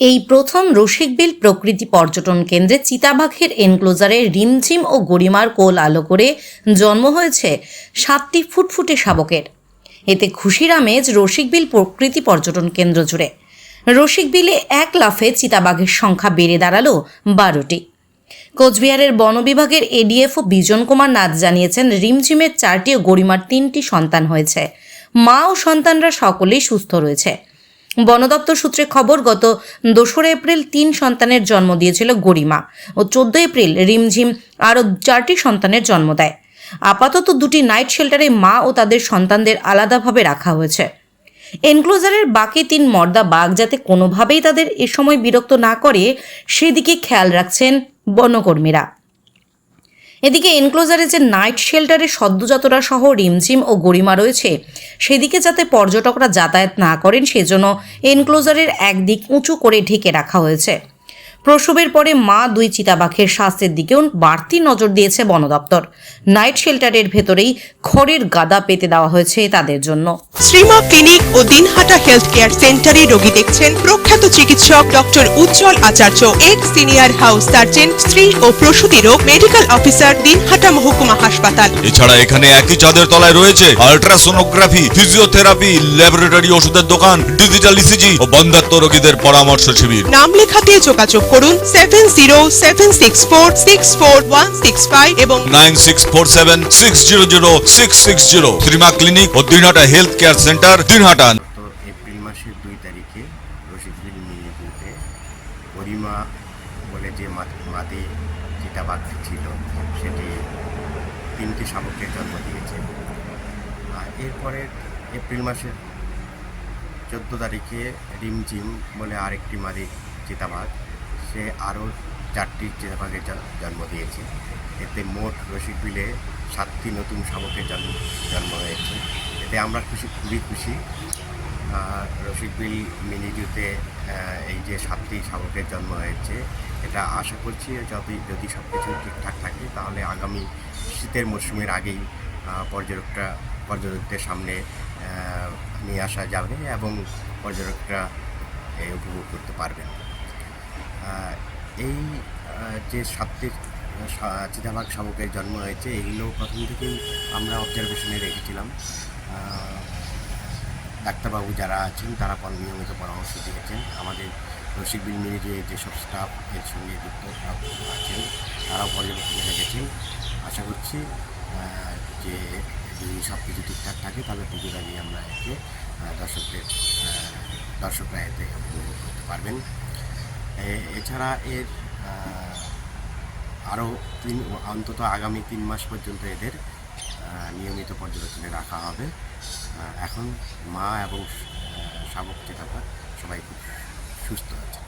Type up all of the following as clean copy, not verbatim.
এই প্রথম রসিকবিল প্রকৃতি পর্যটন কেন্দ্রে চিতাবাঘের এনক্লোজারে রিমঝিম ও গরিমার কোল আলো করে জন্ম হয়েছে 7টি ফুটফুটে শাবকের। এতে খুশির আমেজ রসিকবিল প্রকৃতি পর্যটন কেন্দ্র জুড়ে। রসিকবিলে এক লাফে চিতাবাঘের সংখ্যা বেড়ে দাঁড়ালো 12টি। কোচবিহারের বন বিভাগের এডিএফও বিজন কুমার নাথ জানিয়েছেন, রিমঝিমের 4টি ও গরিমার 3টি সন্তান হয়েছে। মা ও সন্তানরা সকলেই সুস্থ রয়েছে। বন দপ্তর সূত্রে খবর, গত 2 এপ্রিল 3 সন্তানের জন্ম দিয়েছিল গরিমা ও 14 এপ্রিল রিমঝিম আরও 4টি সন্তানের জন্ম দেয়। আপাতত 2টি নাইট শেল্টারে মা ও তাদের সন্তানদের আলাদাভাবে রাখা হয়েছে। এনক্লোজারের বাকি 3 মর্দা বাঘ যাতে কোনোভাবেই তাদের এ সময় বিরক্ত না করে সেদিকে খেয়াল রাখছেন বনকর্মীরা। এদিকে এনক্লোজারে যে নাইট শেল্টারে সদ্যজাতরা সহ রিমঝিম ও গরিমা রয়েছে সেদিকে যাতে পর্যটকরা যাতায়াত না করেন সেজন্য এনক্লোজারের একদিক উঁচু করে ঢেকে রাখা হয়েছে। প্রসবের পরে মা 2 চিতাবাঘের স্বাস্থ্যের দিকেও বাড়তি নজর দিয়েছে বন দপ্তর। নাইট শেল্টারের ভেতরেই খড়ের গাদা পেতে দেওয়া হয়েছে তাদের জন্য। শ্রীমা ক্লিনিক ও দিনহাটা হেলথ কেয়ার সেন্টারে রোগী দেখছেন প্রখ্যাত চিকিৎসক ডক্টর উজ্জ্বল আচার্য, এক্স সিনিয়র হাউস সার্জন, স্ত্রী ও প্রসূতি রোগ মেডিকেল অফিসার, দিনহাটা মহকুমা হাসপাতাল। এছাড়া এখানে একই ছাদের তলায় রয়েছে আল্ট্রাসোনোগ্রাফি, ফিজিওথেরাপি, ল্যাবরেটরি, ওষুধের দোকান, ডিজিটাল ইসিজি ও বন্ধ্যাত্ব রোগীদের পরামর্শ শিবির। নাম লেখাতে যোগাযোগ করুন 7076464165 এবং 9647600660। শ্রীমা ক্লিনিক ও Dinhata health care centre, Dinhata. April মাসের 2 তারিখে রসিকবিল মিনিজুতে গরিমা বলে যে মাদি চিতাবাঘ ছিল সেটি 3টি শাবকের জন্ম দিয়েছে। এরপরে এপ্রিল মাসের 14 তারিখে রিমঝিম বলে আরেকটি মাদি চিতাবাঘ, সে আরও 4টি চিতাবাঘের জন্ম দিয়েছে। এতে মোট রসিকবিলে 7টি নতুন শাবকের জন্ম হয়েছে। এতে আমরা খুবই খুশি। রসিকবিল মিনিজুতে এই যে 7টি শাবকের জন্ম হয়েছে, এটা আশা করছি যদি সব কিছু ঠিকঠাক থাকে তাহলে আগামী শীতের মরশুমের আগেই পর্যটকদের সামনে নিয়ে আসা যাবে এবং পর্যটকরা উপভোগ করতে পারবেন। এই যে 7টি চিতাবাঘ শাবকের জন্ম হয়েছে এগুলো প্রথম থেকেই আমরা অবজারভেশনে রেখেছিলাম। ডাক্তারবাবু যারা আছেন তারা নিয়মিত পরামর্শ দিয়েছেন। আমাদের রসিকবিল মিনিজে যেসব স্টাফ এর সঙ্গে যুক্ত আছেন তারাও পর্যবেক্ষণে রেখেছেন। আশা করছি যে যদি সব কিছু ঠিকঠাক থাকে তাহলে পুজোর আগে আমরা একে দর্শকরা এতে উপভোগ করতে পারবেন। এছাড়া এর আরও অন্তত আগামী 3 মাস পর্যন্ত এদের নিয়মিত পর্যবেক্ষণে রাখা হবে। এখন মা এবং শাবক চিতাবাঘ সবাই খুব সুস্থ আছে।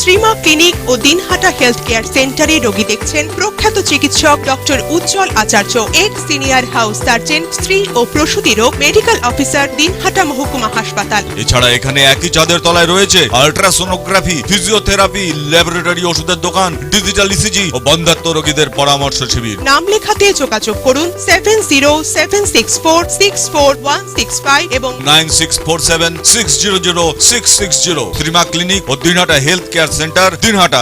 শ্রীমা ক্লিনিক ও দিনহাটা হেলথ কেয়ার সেন্টারে রোগী দেখছেন প্রখ্যাত চিকিৎসক ডক্টর উজ্জ্বল আচার্য, এক্স সিনিয়র হাউস সার্জন, স্ত্রী ও প্রসূতি রোগ মেডিকেল অফিসার, দিনহাটা মহকুমা হাসপাতাল। এছাড়া এখানে একই চাঁদের তলায় রয়েছে আল্ট্রাসোনোগ্রাফি, ফিজিওথেরাপি, ল্যাবরেটরি ওষুধের দোকান, ডিজিটাল ইসিজি ও বন্ধ্যাত্ব রোগীদের পরামর্শ শিবির। নাম লেখাতে যোগাযোগ করুন 7076464165 এবং 9647600660। শ্রীমা ক্লিনিক ও Dinhata health care centre, Dinhata.